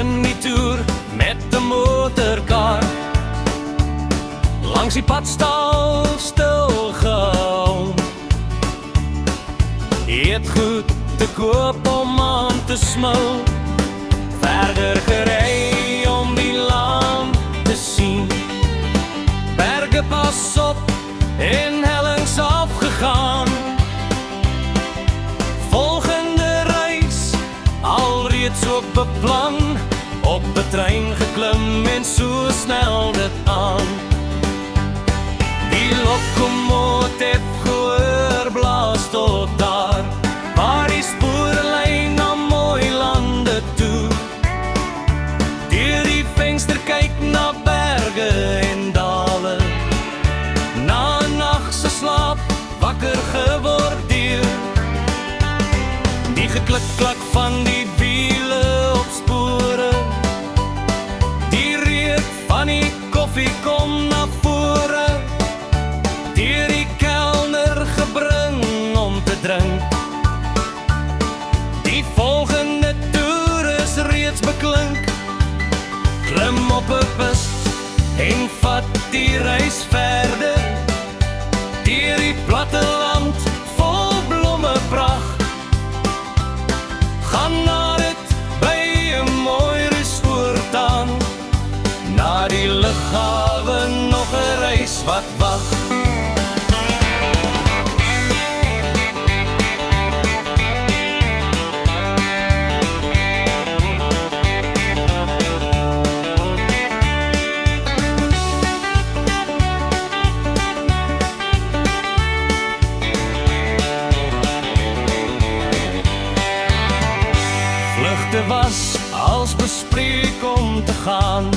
begin die toer met 'n motorkar. Langs die pad stal stil gehou. Het goed te koop om aan te smil. Verder gery om die land te sien. Berge pas op en hellings afgegaan. Volgende reis alreeds ook beplan. Op 'n trein geklim en so snel dit aan. Die lokomotief gehoor blaas tot daar, waar die spore lei na mooi lande toe. Deur die venster kyk na berge en dale. Na 'n nag se slaap wakker geword deur die geklik-klak van die wiele op spore. Die reuk van die koffie kom na vore. Deur die kelner gebring om te drink. Die volgende toer is reeds beklink. Klim op 'n bus en vat die reis verder. Deur die platteland vol blommepracht. Gaan na dit by 'n mooi resort aan. Na die lughawe nog 'n reis wat wag. Vlugte was als bespreek om te gaan.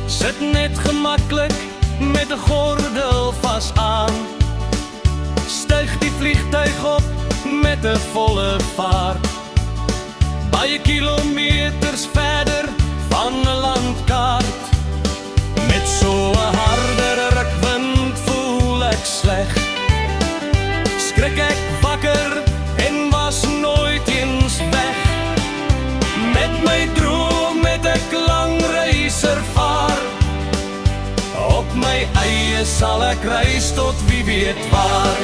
Sit net gemaklik met 'n gordel vas aan. Styg die vliegtuig op met 'n volle vaart. Baie kilometers verder van 'n landkaart. Met so 'n harde rukwind voel ek sleg. Skrik ek wakker en was nooit eens weg. Met my droom met 'n lang reis ervaar. Op my eie sal ek reis tot wie weet waar.